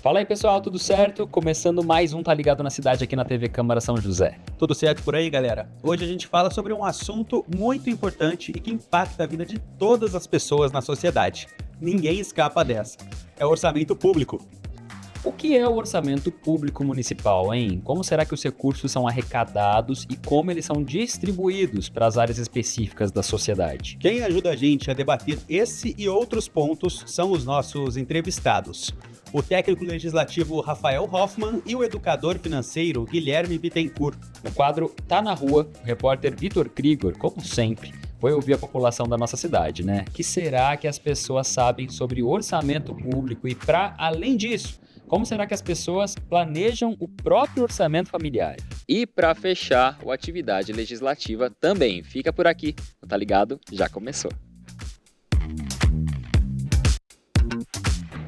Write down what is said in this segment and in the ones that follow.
Fala aí pessoal, tudo certo? Começando mais um Tá Ligado na Cidade aqui na TV Câmara São José. Tudo certo por aí, galera? Hoje a gente fala sobre um assunto muito importante e que impacta a vida de todas as pessoas na sociedade. Ninguém escapa dessa. É o orçamento público. O que é o orçamento público municipal, hein? Como será que os recursos são arrecadados e como eles são distribuídos para as áreas específicas da sociedade? Quem ajuda a gente a debater esse e outros pontos são os nossos entrevistados. O técnico legislativo Rafael Hoffmann e o educador financeiro Guilherme Bittencourt. No quadro Tá na Rua, o repórter Vitor Krigor, como sempre, foi ouvir a população da nossa cidade, né? Que será que as pessoas sabem sobre orçamento público e, para além disso, como será que as pessoas planejam o próprio orçamento familiar? E para fechar, a atividade legislativa também fica por aqui. Tá ligado? Já começou.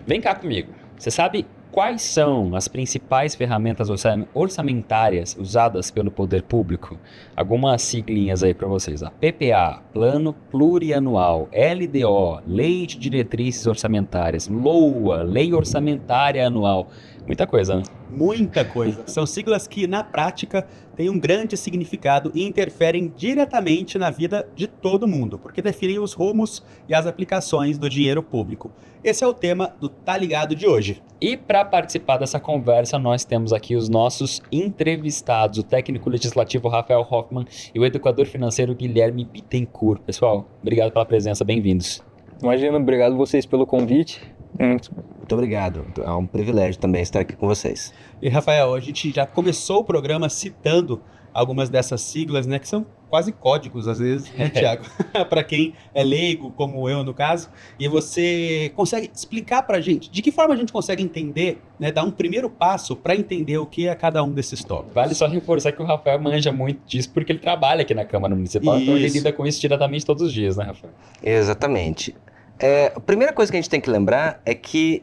Vem cá comigo. Você sabe quais são as principais ferramentas orçamentárias usadas pelo poder público? Algumas siglinhas aí para vocês. PPA, Plano Plurianual, LDO, Lei de Diretrizes Orçamentárias, LOA, Lei Orçamentária Anual. Muita coisa, né? Muita coisa. São siglas que, na prática, têm um grande significado e interferem diretamente na vida de todo mundo, porque definem os rumos e as aplicações do dinheiro público. Esse é o tema do Tá Ligado de hoje. E para participar dessa conversa, nós temos aqui os nossos entrevistados, o técnico legislativo Rafael Hoffmann e o educador financeiro Guilherme Bittencourt. Pessoal, obrigado pela presença, bem-vindos. Imagina, obrigado vocês pelo convite. Muito obrigado, é um privilégio também estar aqui com vocês. E Rafael, a gente já começou o programa citando algumas dessas siglas, né, que são quase códigos às vezes, né, Thiago? Para quem é leigo, como eu no caso, e você consegue explicar para a gente de que forma a gente consegue entender, né, dar um primeiro passo para entender o que é cada um desses tópicos. Vale só reforçar que o Rafael manja muito disso porque ele trabalha aqui na Câmara Municipal, então ele lida com isso diretamente todos os dias, né, Rafael? Exatamente. A primeira coisa que a gente tem que lembrar é que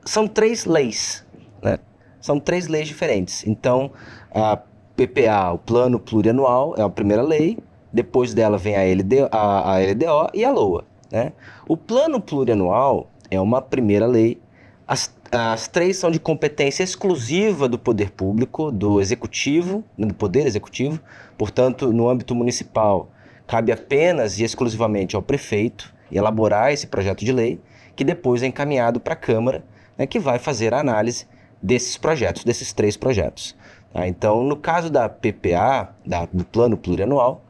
são 3 leis, né? São 3 leis diferentes. Então, a PPA, o Plano Plurianual, é a primeira lei. Depois dela vem a LDO e a LOA, né? O Plano Plurianual é uma primeira lei. As 3 são de competência exclusiva do poder público, do executivo, do poder executivo. Portanto, no âmbito municipal, cabe apenas e exclusivamente ao prefeito elaborar esse projeto de lei, que depois é encaminhado para a Câmara, né, que vai fazer a análise desses projetos, desses 3 projetos. Tá? Então, no caso da PPA, do Plano Plurianual,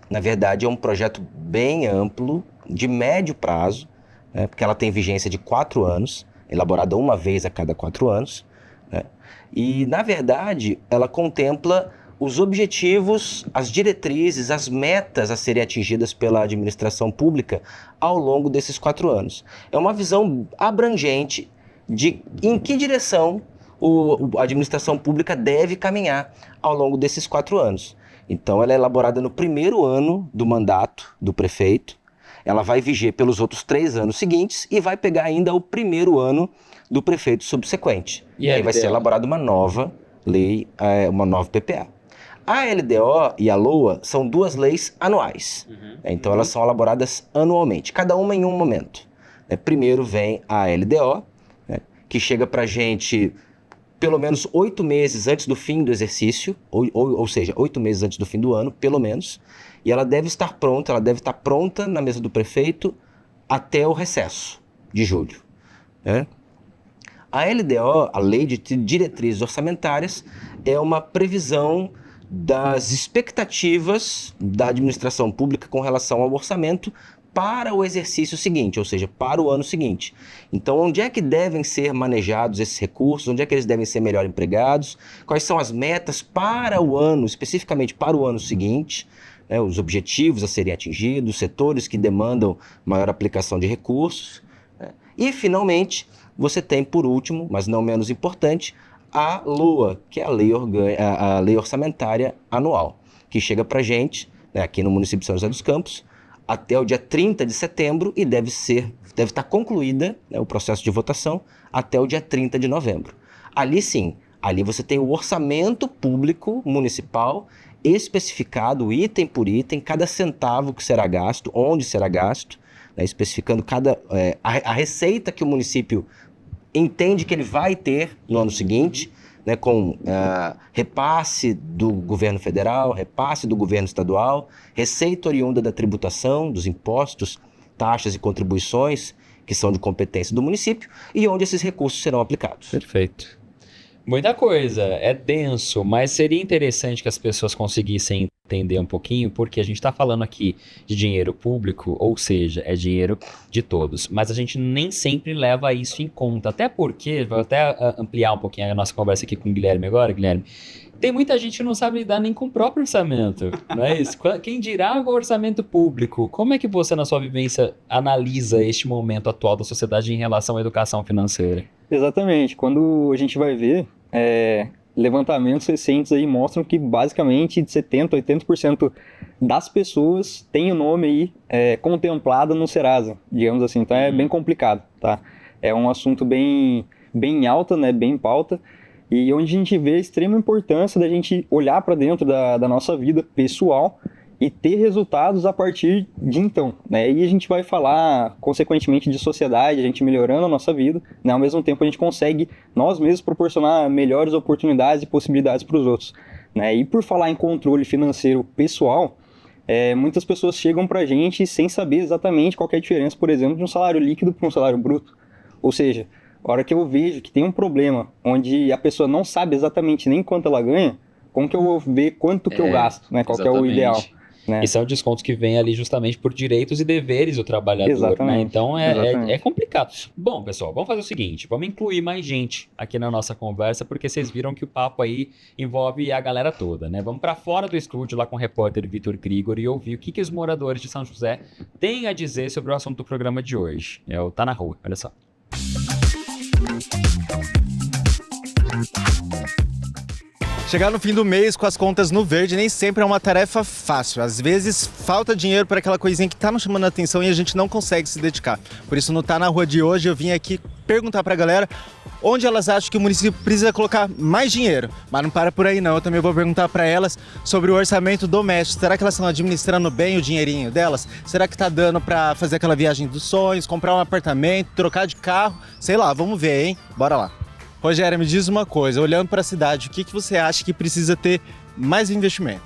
na verdade é um projeto bem amplo, de médio prazo, né, porque ela tem vigência de 4 anos, elaborada uma vez a cada 4 anos, né, e, na verdade, ela contempla os objetivos, as diretrizes, as metas a serem atingidas pela administração pública ao longo desses 4 anos. É uma visão abrangente de em que direção a administração pública deve caminhar ao longo desses 4 anos. Então, ela é elaborada no primeiro ano do mandato do prefeito, ela vai viger pelos outros 3 anos seguintes e vai pegar ainda o primeiro ano do prefeito subsequente. E aí vai ser elaborada uma nova lei, uma nova PPA. A LDO e a LOA são 2 leis anuais, então elas são elaboradas anualmente, cada uma em um momento. Primeiro vem a LDO, né, que chega para a gente pelo menos 8 meses antes do fim do exercício, ou seja, 8 meses antes do fim do ano, pelo menos, e ela deve estar pronta na mesa do prefeito até o recesso de julho, né? A LDO, a Lei de Diretrizes Orçamentárias, é uma previsão das expectativas da administração pública com relação ao orçamento para o exercício seguinte, ou seja, para o ano seguinte. Então, onde é que devem ser manejados esses recursos, onde é que eles devem ser melhor empregados, quais são as metas para o ano, especificamente para o ano seguinte, né, os objetivos a serem atingidos, os setores que demandam maior aplicação de recursos, né? E, finalmente, você tem, por último, mas não menos importante, a LOA, que é a Lei Orçamentária Anual, que chega para a gente, né, aqui no município de São José dos Campos, até o dia 30 de setembro e deve estar concluída, né, o processo de votação até o dia 30 de novembro. Ali sim, ali você tem o orçamento público municipal especificado item por item, cada centavo que será gasto, onde será gasto, né, especificando a receita que o município entende que ele vai ter no ano seguinte, né, com repasse do governo federal, repasse do governo estadual, receita oriunda da tributação, dos impostos, taxas e contribuições que são de competência do município e onde esses recursos serão aplicados. Perfeito. Muita coisa, é denso, mas seria interessante que as pessoas conseguissem entender um pouquinho, porque a gente está falando aqui de dinheiro público, ou seja, é dinheiro de todos, mas a gente nem sempre leva isso em conta, até porque, vou até ampliar um pouquinho a nossa conversa aqui com o Guilherme agora, Guilherme, tem muita gente que não sabe lidar nem com o próprio orçamento, não é isso? Quem dirá o orçamento público? Como é que você, na sua vivência, analisa este momento atual da sociedade em relação à educação financeira? Exatamente. Quando a gente vai ver, levantamentos recentes aí mostram que basicamente de 70% a 80% das pessoas têm o nome aí contemplado no Serasa, digamos assim. Então é bem complicado, tá? É um assunto bem alta, né? Bem em pauta. E onde a gente vê a extrema importância da gente olhar para dentro da nossa vida pessoal e ter resultados a partir de então, né? E a gente vai falar, consequentemente, de sociedade, a gente melhorando a nossa vida, né? Ao mesmo tempo a gente consegue, nós mesmos, proporcionar melhores oportunidades e possibilidades para os outros, né? E por falar em controle financeiro pessoal, muitas pessoas chegam para a gente sem saber exatamente qual que é a diferença, por exemplo, de um salário líquido para um salário bruto. Ou seja, a hora que eu vejo que tem um problema onde a pessoa não sabe exatamente nem quanto ela ganha, como que eu vou ver quanto que eu gasto, né? Qual que é o ideal? Né? E são descontos que vêm ali justamente por direitos e deveres do trabalhador, exatamente, né? Então é complicado. Bom, pessoal, vamos fazer o seguinte, vamos incluir mais gente aqui na nossa conversa, porque vocês viram que o papo aí envolve a galera toda, né? Vamos para fora do estúdio lá com o repórter Vitor Krigor e ouvir o que os moradores de São José têm a dizer sobre o assunto do programa de hoje. É o Tá na Rua, olha só. Chegar no fim do mês com as contas no verde nem sempre é uma tarefa fácil. Às vezes falta dinheiro para aquela coisinha que tá nos chamando a atenção e a gente não consegue se dedicar. Por isso no Tá na Rua de hoje eu vim aqui perguntar pra galera onde elas acham que o município precisa colocar mais dinheiro. Mas não para por aí não, eu também vou perguntar para elas sobre o orçamento doméstico. Será que elas estão administrando bem o dinheirinho delas? Será que tá dando para fazer aquela viagem dos sonhos, comprar um apartamento, trocar de carro? Sei lá, vamos ver, hein? Bora lá. Rogério, me diz uma coisa, olhando para a cidade, o que você acha que precisa ter mais investimento?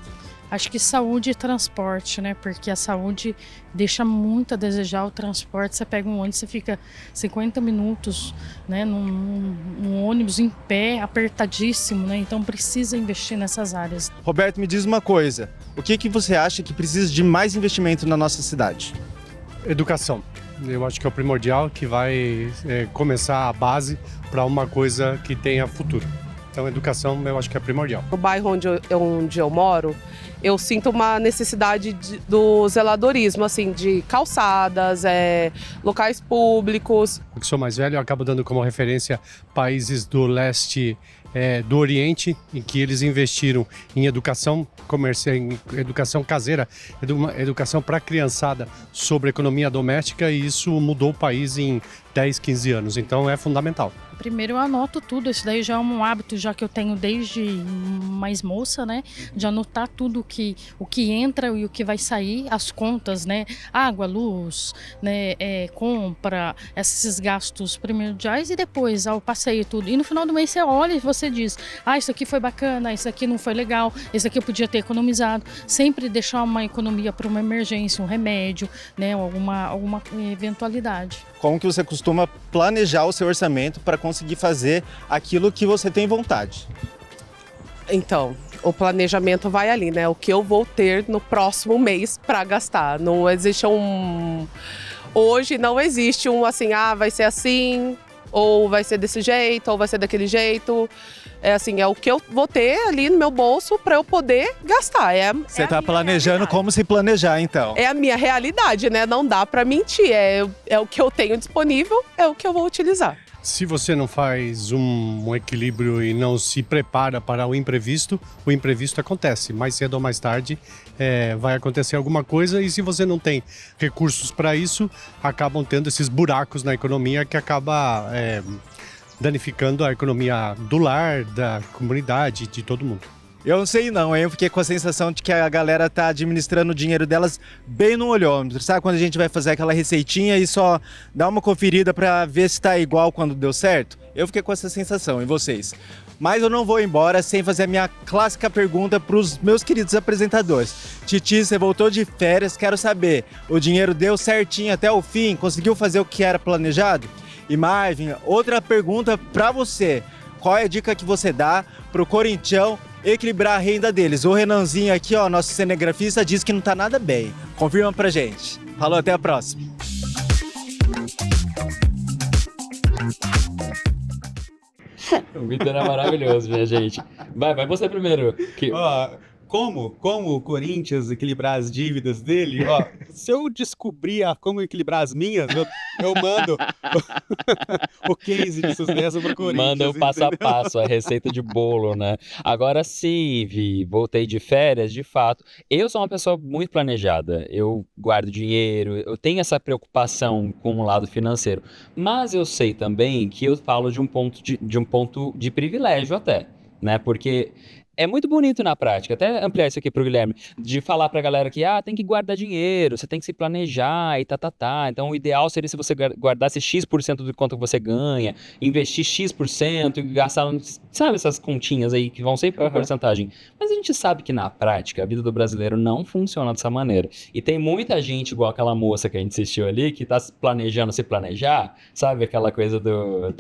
Acho que saúde e transporte, né? Porque a saúde deixa muito a desejar. O transporte, você pega um ônibus, você fica 50 minutos, né, num ônibus em pé, apertadíssimo, né? Então precisa investir nessas áreas. Roberto, me diz uma coisa, o que você acha que precisa de mais investimento na nossa cidade? Educação. Eu acho que é o primordial, que vai começar a base para uma coisa que tenha futuro. Então, educação eu acho que é primordial. No bairro onde eu moro, eu sinto uma necessidade do zeladorismo, assim, de calçadas, locais públicos. Porque sou mais velho, eu acabo dando como referência países do leste, do Oriente, em que eles investiram em educação comercial, em educação caseira, educação para a criançada sobre economia doméstica, e isso mudou o país em 10, 15 anos, então é fundamental. Primeiro eu anoto tudo, isso daí já é um hábito já que eu tenho desde mais moça, né? De anotar tudo o que entra e o que vai sair, as contas, né? Água, luz, né? Compra, esses gastos primordiais e depois ao passeio tudo. E no final do mês você olha e você diz, isso aqui foi bacana, isso aqui não foi legal, isso aqui eu podia ter economizado. Sempre deixar uma economia para uma emergência, um remédio, né? Alguma eventualidade. Como que você costuma planejar o seu orçamento para conseguir fazer aquilo que você tem vontade? Então, o planejamento vai ali, né? O que eu vou ter no próximo mês para gastar. Não existe hoje não existe assim, vai ser assim, ou vai ser desse jeito, ou vai ser daquele jeito. É o que eu vou ter ali no meu bolso para eu poder gastar. Você está planejando como se planejar, então. É a minha realidade, né? Não dá para mentir. É o que eu tenho disponível, é o que eu vou utilizar. Se você não faz um equilíbrio e não se prepara para o imprevisto acontece. Mais cedo ou mais tarde vai acontecer alguma coisa, e se você não tem recursos para isso, acabam tendo esses buracos na economia que acaba danificando a economia do lar, da comunidade, de todo mundo. Eu não sei não, hein? Eu fiquei com a sensação de que a galera tá administrando o dinheiro delas bem no olhômetro. Sabe quando a gente vai fazer aquela receitinha e só dá uma conferida para ver se tá igual quando deu certo? Eu fiquei com essa sensação, e vocês? Mas eu não vou embora sem fazer a minha clássica pergunta para os meus queridos apresentadores. Titi, você voltou de férias, quero saber, o dinheiro deu certinho até o fim? Conseguiu fazer o que era planejado? E Marvin, outra pergunta para você. Qual é a dica que você dá pro Corinthians equilibrar a renda deles? O Renanzinho aqui, ó, nosso cinegrafista, diz que não tá nada bem. Confirma pra gente. Falou, até a próxima. O Vitor é maravilhoso, minha gente. Vai você primeiro. Ó, como o Corinthians equilibrar as dívidas dele, ó, se eu descobrir como equilibrar as minhas, eu mando o case de sucesso pro Corinthians. Manda o passo a passo, a receita de bolo, né? Agora sim, Vi, voltei de férias, de fato. Eu sou uma pessoa muito planejada. Eu guardo dinheiro, eu tenho essa preocupação com o lado financeiro. Mas eu sei também que eu falo de um ponto de privilégio até, né? Porque é muito bonito na prática, até ampliar isso aqui pro Guilherme, de falar pra galera que, tem que guardar dinheiro, você tem que se planejar e tá. Então o ideal seria se você guardasse X% do quanto você ganha, investir X% e gastar, sabe essas continhas aí que vão sempre com porcentagem. Mas a gente sabe que na prática a vida do brasileiro não funciona dessa maneira. E tem muita gente, igual aquela moça que a gente assistiu ali, que tá planejando se planejar, sabe aquela coisa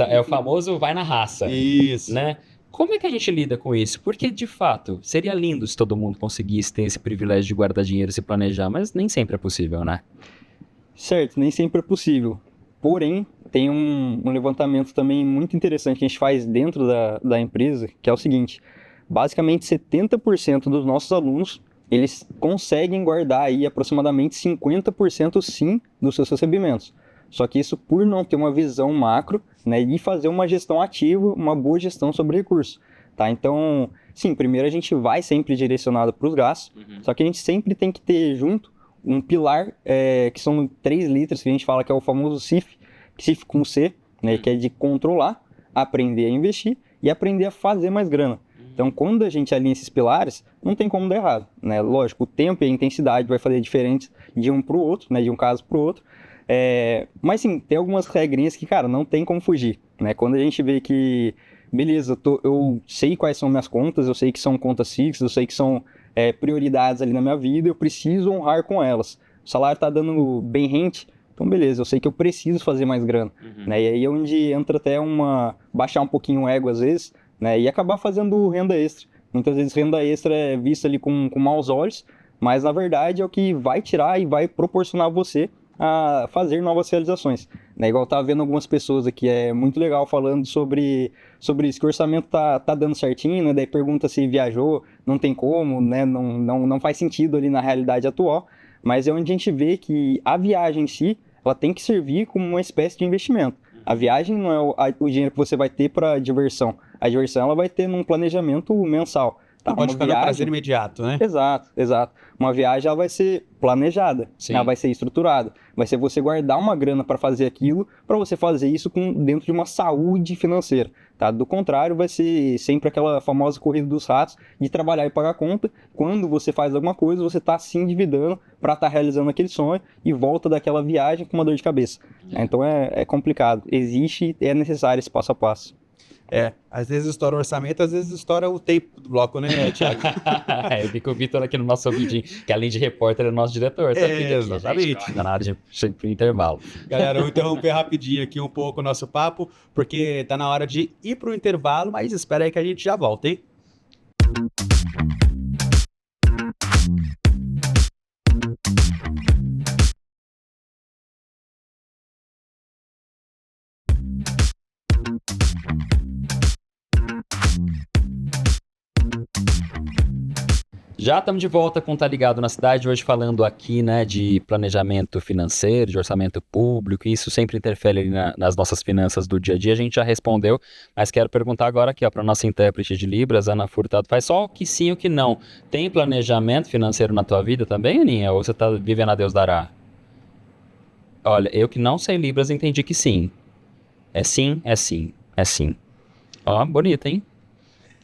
é o famoso vai na raça. Isso. Né? Como é que a gente lida com isso? Porque, de fato, seria lindo se todo mundo conseguisse ter esse privilégio de guardar dinheiro e se planejar, mas nem sempre é possível, né? Certo, nem sempre é possível. Porém, tem um levantamento também muito interessante que a gente faz dentro da empresa, que é o seguinte: basicamente 70% dos nossos alunos, eles conseguem guardar aí aproximadamente 50% sim dos seus recebimentos. Só que isso por não ter uma visão macro, né, e fazer uma gestão ativa, uma boa gestão sobre recursos, tá? Então, sim, primeiro a gente vai sempre direcionado para os gastos, só que a gente sempre tem que ter junto um pilar, que são 3 letras, que a gente fala que é o famoso CIF com C, né, que é de controlar, aprender a investir e aprender a fazer mais grana. Então, quando a gente alinha esses pilares, não tem como dar errado, né? Lógico, o tempo e a intensidade vai fazer diferente de um para o outro, né, de um caso para o outro. Mas sim, tem algumas regrinhas que, cara, não tem como fugir, né? Quando a gente vê que, beleza, eu sei quais são minhas contas, eu sei que são contas fixas, eu sei que são prioridades ali na minha vida, eu preciso honrar com elas. O salário tá dando bem rente, então beleza, eu sei que eu preciso fazer mais grana, né? E aí é onde entra até baixar um pouquinho o ego às vezes, né? E acabar fazendo renda extra. Muitas vezes renda extra é vista ali com maus olhos, mas na verdade é o que vai tirar e vai proporcionar você a fazer novas realizações, né? Igual eu tava vendo algumas pessoas aqui, é muito legal falando sobre isso, que o orçamento tá dando certinho, né? Daí pergunta se viajou, não tem como, né? Não faz sentido ali na realidade atual, mas é onde a gente vê que a viagem em si, ela tem que servir como uma espécie de investimento. A viagem não é o dinheiro que você vai ter para diversão, a diversão ela vai ter num planejamento mensal. Tá, pode ficar prazer imediato, né? Exato. Uma viagem ela vai ser planejada, ela vai ser estruturada. Vai ser você guardar uma grana para fazer aquilo, para você fazer isso dentro de uma saúde financeira. Tá? Do contrário, vai ser sempre aquela famosa corrida dos ratos de trabalhar e pagar conta. Quando você faz alguma coisa, você está se endividando para estar realizando aquele sonho e volta daquela viagem com uma dor de cabeça. Então é complicado. Existe e é necessário esse passo a passo. Às vezes estoura o orçamento, às vezes estoura o tempo do bloco, né, Thiago? Eu vi com o Vitor aqui no nosso ouvidinho, que além de repórter é nosso diretor. Exatamente. Tá na área de intervalo. Galera, eu vou interromper rapidinho aqui um pouco o nosso papo, porque tá na hora de ir pro intervalo, mas espera aí que a gente já volta, hein? Já estamos de volta com Tá Ligado na Cidade, hoje falando aqui, né, de planejamento financeiro, de orçamento público, e isso sempre interfere ali nas nossas finanças do dia a dia, a gente já respondeu, mas quero perguntar agora aqui, para nossa intérprete de Libras, Ana Furtado, faz só o que sim e o que não. Tem planejamento financeiro na tua vida também, Aninha, ou você tá vivendo a Deus dará? Olha, eu que não sei Libras entendi que sim. É sim, é sim, é sim. Ó, bonito, hein?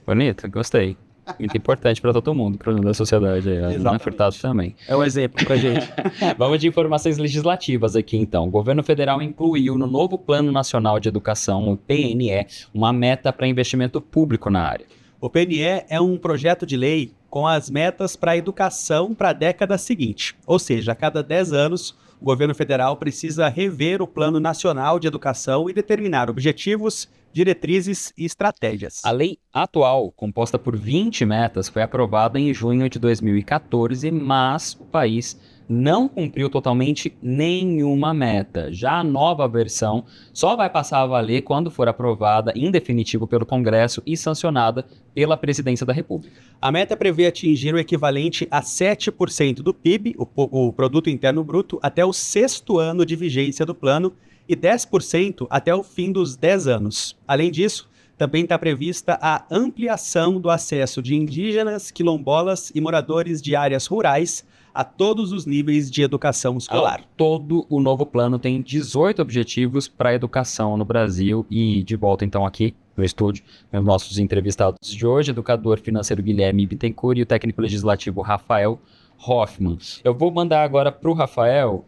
Bonito, gostei. Muito importante para todo mundo, para da sociedade, não é Exatamente. furtado também. É um exemplo pra gente. Vamos de informações legislativas aqui, então. O governo federal incluiu no novo Plano Nacional de Educação, o PNE, uma meta para investimento público na área. O PNE é um projeto de lei com as metas para a educação para a década seguinte. Ou seja, a cada 10 anos, o governo federal precisa rever o Plano Nacional de Educação e determinar objetivos, diretrizes e estratégias. A lei atual, composta por 20 metas, foi aprovada em junho de 2014, mas o país não cumpriu totalmente nenhuma meta. Já a nova versão só vai passar a valer quando for aprovada em definitivo pelo Congresso e sancionada pela Presidência da República. A meta prevê atingir o equivalente a 7% do PIB, o Produto Interno Bruto, até o sexto ano de vigência do plano e 10% até o fim dos 10 anos. Além disso, também está prevista a ampliação do acesso de indígenas, quilombolas e moradores de áreas rurais a todos os níveis de educação escolar. Todo o novo plano tem 18 objetivos para a educação no Brasil e de volta então aqui no estúdio, os nossos entrevistados de hoje, educador financeiro Guilherme Bittencourt e o técnico legislativo Rafael Hoffman. Eu vou mandar agora para o Rafael.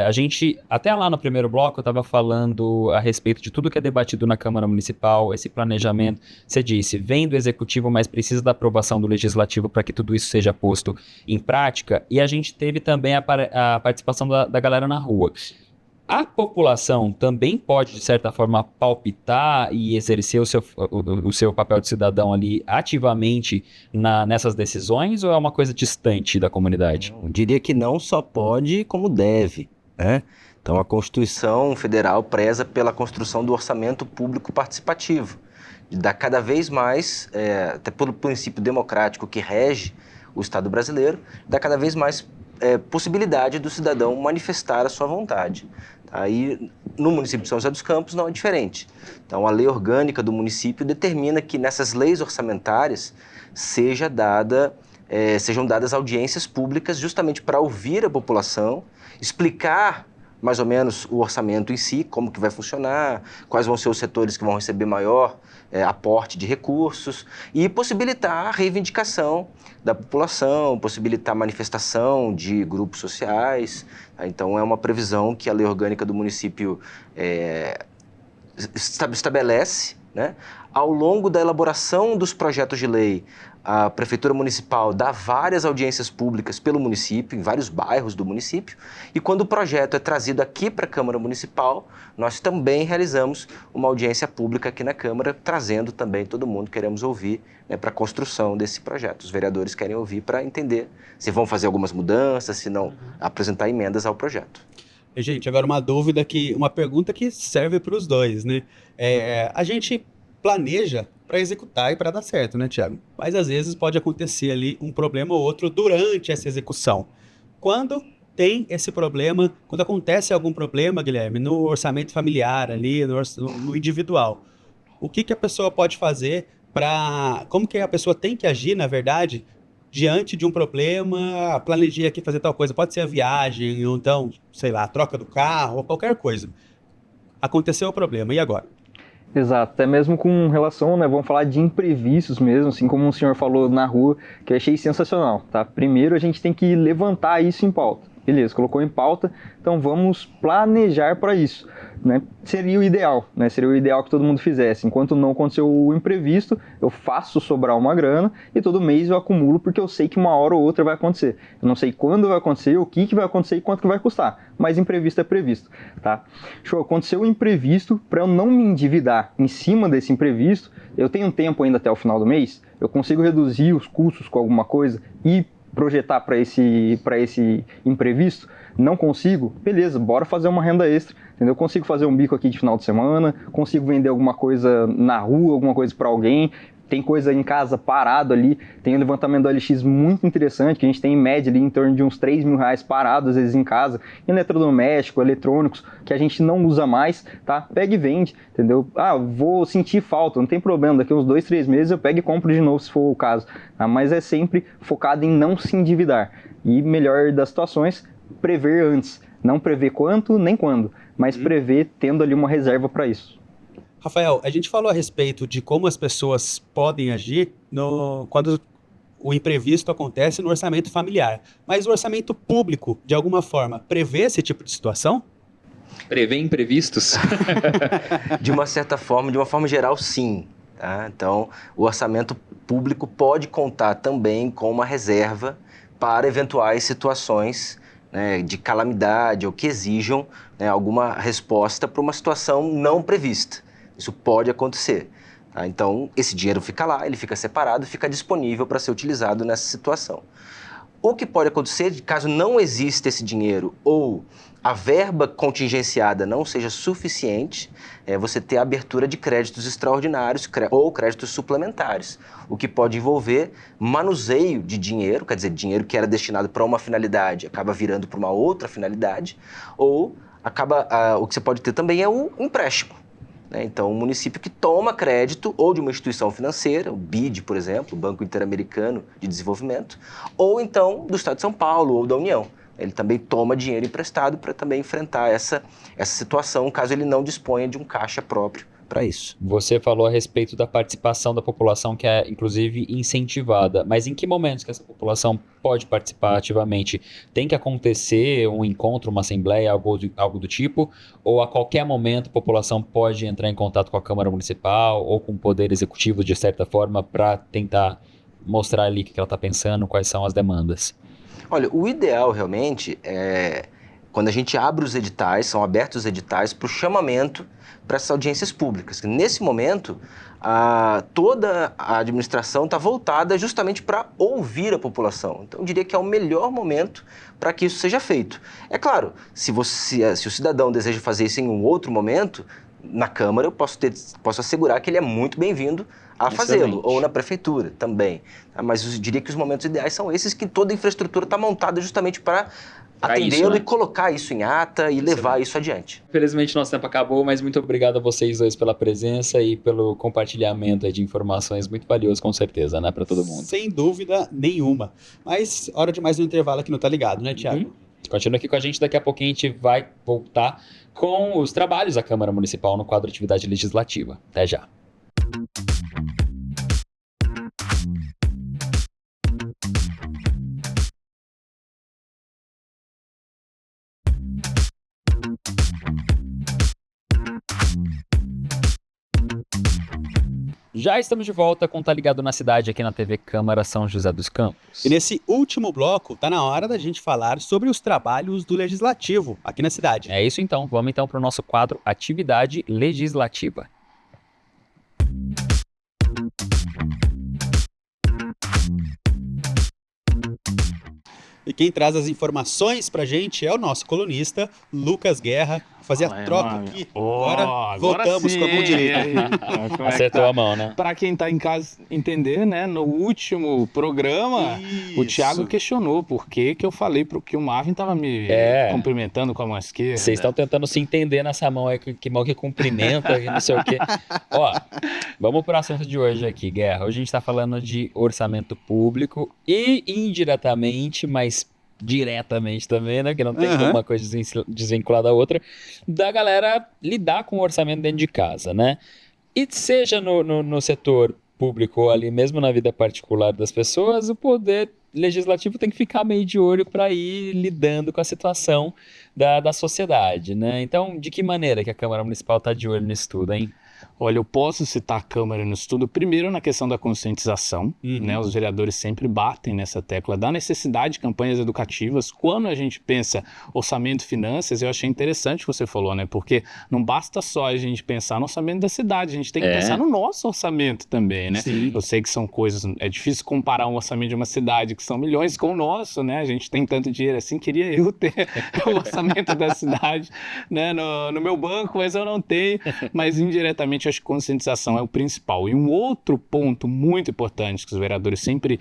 A gente, até lá no primeiro bloco, eu estava falando a respeito de tudo que é debatido na Câmara Municipal, esse planejamento. Você disse, vem do Executivo, mas precisa da aprovação do Legislativo para que tudo isso seja posto em prática. E a gente teve também a participação da galera na rua. A população também pode, de certa forma, palpitar e exercer o seu papel de cidadão ali ativamente nessas decisões, ou é uma coisa distante da comunidade? Eu diria que não só pode, como deve, né? Então, a Constituição Federal preza pela construção do orçamento público participativo, de dar cada vez mais, até pelo princípio democrático que rege o Estado brasileiro, dá cada vez mais possibilidade do cidadão manifestar a sua vontade. Aí, no município de São José dos Campos, não é diferente. Então, a lei orgânica do município determina que nessas leis orçamentárias sejam dadas audiências públicas justamente para ouvir a população, explicar mais ou menos o orçamento em si, como que vai funcionar, quais vão ser os setores que vão receber maior aporte de recursos e possibilitar a reivindicação da população, possibilitar a manifestação de grupos sociais. Então, é uma previsão que a lei orgânica do município estabelece, né? Ao longo da elaboração dos projetos de lei, a Prefeitura Municipal dá várias audiências públicas pelo município, em vários bairros do município, e quando o projeto é trazido aqui para a Câmara Municipal, nós também realizamos uma audiência pública aqui na Câmara, trazendo também todo mundo, queremos ouvir, né, para a construção desse projeto. Os vereadores querem ouvir para entender se vão fazer algumas mudanças, se não apresentar emendas ao projeto. Gente, agora uma pergunta que serve para os dois, né? A gente planeja para executar e para dar certo, né, Thiago? Mas às vezes pode acontecer ali um problema ou outro durante essa execução. Quando tem esse problema, quando acontece algum problema, Guilherme, no orçamento familiar ali, no individual, o que a pessoa pode fazer como que a pessoa tem que agir, na verdade, diante de um problema? Planejei aqui fazer tal coisa, pode ser a viagem, ou então, sei lá, a troca do carro, ou qualquer coisa. Aconteceu o problema, e agora? Exato, até mesmo com relação, né, vamos falar de imprevistos mesmo, assim como o senhor falou na rua, que eu achei sensacional, tá? Primeiro a gente tem que levantar isso em pauta. Beleza, colocou em pauta, então vamos planejar para isso, né? Seria o ideal, né? Seria o ideal que todo mundo fizesse. Enquanto não aconteceu o imprevisto, eu faço sobrar uma grana e todo mês eu acumulo porque eu sei que uma hora ou outra vai acontecer. Eu não sei quando vai acontecer, o que vai acontecer e quanto que vai custar, mas imprevisto é previsto, tá? Show, aconteceu o imprevisto, para eu não me endividar em cima desse imprevisto, eu tenho tempo ainda até o final do mês, eu consigo reduzir os custos com alguma coisa e projetar para esse imprevisto? Não consigo? Beleza, bora fazer uma renda extra, entendeu? Consigo fazer um bico aqui de final de semana, consigo vender alguma coisa na rua, alguma coisa para alguém, tem coisa em casa parado ali, tem um levantamento do LX muito interessante, que a gente tem em média ali em torno de uns R$3.000 parado, às vezes em casa, eletrodoméstico, eletrônicos, que a gente não usa mais, tá? Pega e vende, entendeu? Vou sentir falta, não tem problema, daqui uns 2, 3 meses eu pego e compro de novo, se for o caso, tá? Mas é sempre focado em não se endividar, e melhor das situações, prever antes, não prever quanto nem quando, mas prever tendo ali uma reserva para isso. Rafael, a gente falou a respeito de como as pessoas podem agir quando o imprevisto acontece no orçamento familiar. Mas o orçamento público, de alguma forma, prevê esse tipo de situação? Prevê imprevistos? De uma certa forma, de uma forma geral, sim. Tá? Então, o orçamento público pode contar também com uma reserva para eventuais situações, né, de calamidade ou que exijam, né, alguma resposta para uma situação não prevista. Isso pode acontecer. Tá? Então, esse dinheiro fica lá, ele fica separado, fica disponível para ser utilizado nessa situação. O que pode acontecer, caso não exista esse dinheiro ou a verba contingenciada não seja suficiente, é você ter a abertura de créditos extraordinários ou créditos suplementares, o que pode envolver manuseio de dinheiro, quer dizer, dinheiro que era destinado para uma finalidade acaba virando para uma outra finalidade, ou o que você pode ter também é o empréstimo. Então, um município que toma crédito ou de uma instituição financeira, o BID, por exemplo, o Banco Interamericano de Desenvolvimento, ou então do Estado de São Paulo ou da União. Ele também toma dinheiro emprestado para também enfrentar essa situação, caso ele não disponha de um caixa próprio para isso. Você falou a respeito da participação da população, que é inclusive incentivada, mas em que momentos que essa população pode participar ativamente? Tem que acontecer um encontro, uma assembleia, algo do tipo, ou a qualquer momento a população pode entrar em contato com a Câmara Municipal ou com o Poder Executivo, de certa forma, para tentar mostrar ali o que ela está pensando, quais são as demandas? Olha, o ideal realmente é quando a gente abre os editais, são abertos os editais para o chamamento para essas audiências públicas. Nesse momento, toda a administração está voltada justamente para ouvir a população. Então, eu diria que é o melhor momento para que isso seja feito. É claro, se o cidadão deseja fazer isso em um outro momento, na Câmara eu posso assegurar que ele é muito bem-vindo a fazê-lo, ou na prefeitura também. Mas eu diria que os momentos ideais são esses, que toda a infraestrutura está montada justamente para atendê-lo, né? E colocar isso em ata e levar isso adiante. Infelizmente nosso tempo acabou, mas muito obrigado a vocês dois pela presença e pelo compartilhamento de informações muito valiosas, com certeza, né, para todo mundo. Sem dúvida nenhuma. Mas hora de mais um intervalo aqui no Tá Ligado, né, Thiago? Continua aqui com a gente, daqui a pouquinho a gente vai voltar com os trabalhos da Câmara Municipal no quadro Atividade Legislativa. Até já. Já estamos de volta com Tá Ligado na Cidade aqui na TV Câmara São José dos Campos. E nesse último bloco, tá na hora da gente falar sobre os trabalhos do Legislativo aqui na cidade. É isso então, vamos então para o nosso quadro Atividade Legislativa. E quem traz as informações pra gente é o nosso colunista, Lucas Guerra. Fazer a troca aqui. Agora voltamos com a mão direita. Acertou a mão, né? Para quem tá em casa entender, né? No último programa, o Thiago questionou por que eu falei que o Marvin tava me cumprimentando com a mão esquerda. Vocês estão tentando se entender nessa mão aí, que mão que cumprimenta, não sei o quê. Ó, vamos pro assunto de hoje aqui, Guerra. Hoje a gente tá falando de orçamento público e indiretamente, mas diretamente também, né? Que não tem uma coisa desvinculada da outra, da galera lidar com o orçamento dentro de casa, né? E seja no setor público ou ali mesmo na vida particular das pessoas, o poder legislativo tem que ficar meio de olho para ir lidando com a situação da sociedade, né? Então, de que maneira que a Câmara Municipal está de olho nisso tudo, hein? Olha, eu posso citar a Câmara no estudo, primeiro na questão da conscientização, né? Os vereadores sempre batem nessa tecla da necessidade de campanhas educativas. Quando a gente pensa orçamento e finanças, eu achei interessante o que você falou, né? Porque não basta só a gente pensar no orçamento da cidade, a gente tem que pensar no nosso orçamento também, né? Sim. Eu sei que são coisas, é difícil comparar um orçamento de uma cidade que são milhões com o nosso, né? A gente tem tanto dinheiro assim, queria eu ter o orçamento da cidade, né? No meu banco, mas eu não tenho, mas indiretamente acho que conscientização é o principal. E um outro ponto muito importante que os vereadores sempre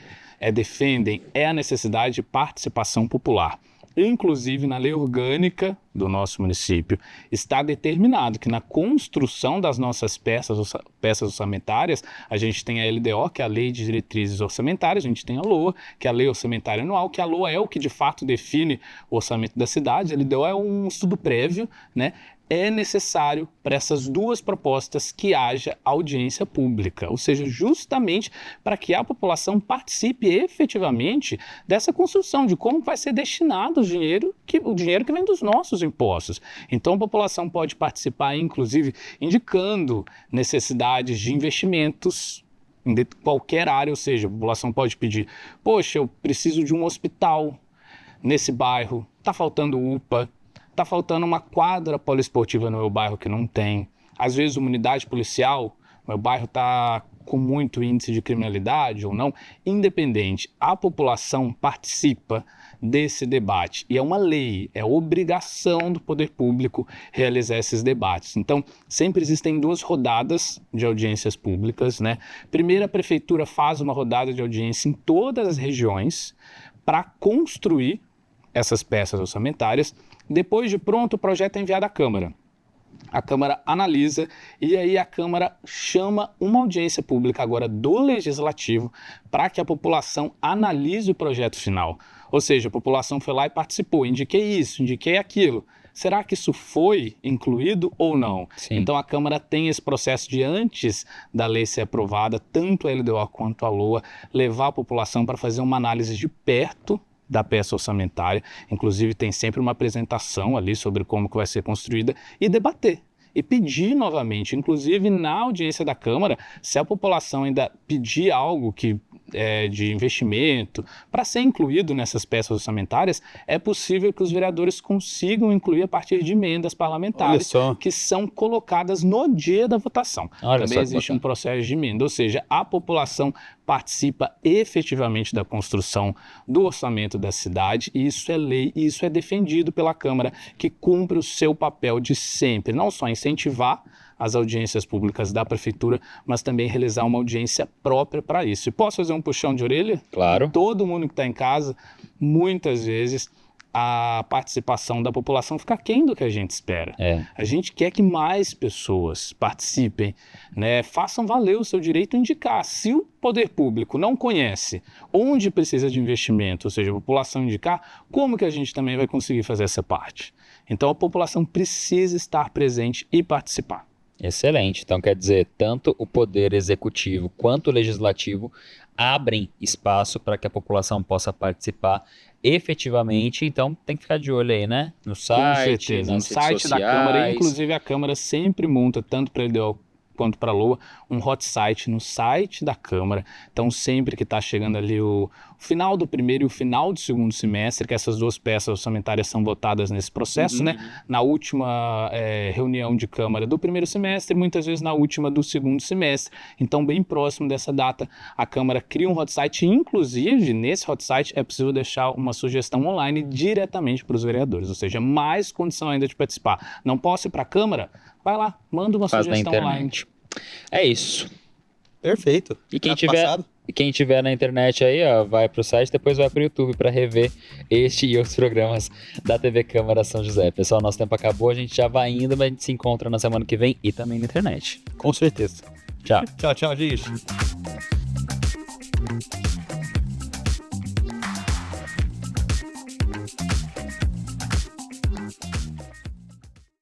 defendem é a necessidade de participação popular. Inclusive, na lei orgânica do nosso município, está determinado que na construção das nossas peças orçamentárias, a gente tem a LDO, que é a Lei de Diretrizes Orçamentárias, a gente tem a LOA, que é a Lei Orçamentária Anual, que a LOA é o que de fato define o orçamento da cidade, a LDO é um estudo prévio, né? é necessário para essas duas propostas que haja audiência pública, ou seja, justamente para que a população participe efetivamente dessa construção de como vai ser destinado o dinheiro que vem dos nossos impostos. Então a população pode participar, inclusive, indicando necessidades de investimentos em qualquer área, ou seja, a população pode pedir, poxa, eu preciso de um hospital nesse bairro, está faltando UPA, está faltando uma quadra poliesportiva no meu bairro que não tem. Às vezes uma unidade policial, meu bairro está com muito índice de criminalidade ou não. Independente, a população participa desse debate. E é uma lei, é obrigação do poder público realizar esses debates. Então, sempre existem 2 rodadas de audiências públicas, né? Primeiro, a prefeitura faz uma rodada de audiência em todas as regiões para construir essas peças orçamentárias. Depois de pronto, o projeto é enviado à Câmara. A Câmara analisa e aí a Câmara chama uma audiência pública agora do Legislativo para que a população analise o projeto final. Ou seja, a população foi lá e participou, indiquei isso, indiquei aquilo. Será que isso foi incluído ou não? Sim. Então a Câmara tem esse processo de, antes da lei ser aprovada, tanto a LDO quanto a LOA, levar a população para fazer uma análise de perto da peça orçamentária, inclusive tem sempre uma apresentação ali sobre como que vai ser construída e debater. E pedir novamente, inclusive na audiência da Câmara, se a população ainda pedir algo de investimento para ser incluído nessas peças orçamentárias, é possível que os vereadores consigam incluir a partir de emendas parlamentares que são colocadas no dia da votação. Também existe um processo de emenda, ou seja, a população participa efetivamente da construção do orçamento da cidade, e isso é lei, e isso é defendido pela Câmara, que cumpre o seu papel de sempre, não só incentivar as audiências públicas da Prefeitura, mas também realizar uma audiência própria para isso. E posso fazer um puxão de orelha? Claro. Todo mundo que está em casa, muitas vezes, a participação da população fica aquém do que a gente espera. A gente quer que mais pessoas participem, né? Façam valer o seu direito a indicar. Se o poder público não conhece onde precisa de investimento, ou seja, a população indicar, como que a gente também vai conseguir fazer essa parte? Então a população precisa estar presente e participar. Excelente. Então quer dizer, tanto o poder executivo quanto o legislativo abrem espaço para que a população possa participar efetivamente. Então tem que ficar de olho aí, né? No site, no site da Câmara. Inclusive a Câmara sempre monta, tanto para a LDO quanto para a LOA, um hot site no site da Câmara. Então sempre que está chegando ali o final do primeiro e o final do segundo semestre, que essas 2 peças orçamentárias são votadas nesse processo, né? Na última reunião de Câmara do primeiro semestre, muitas vezes na última do segundo semestre. Então bem próximo dessa data, a Câmara cria um hot site, inclusive nesse hot site é possível deixar uma sugestão online diretamente para os vereadores, ou seja, mais condição ainda de participar. Não posso ir para a Câmara? Vai lá, manda uma sugestão online. É isso. Perfeito. E quem tiver na internet aí, ó, vai pro site, depois vai pro YouTube para rever este e outros programas da TV Câmara São José. Pessoal, nosso tempo acabou, a gente já vai indo, mas a gente se encontra na semana que vem e também na internet. Com certeza. Tchau. Tchau, gente.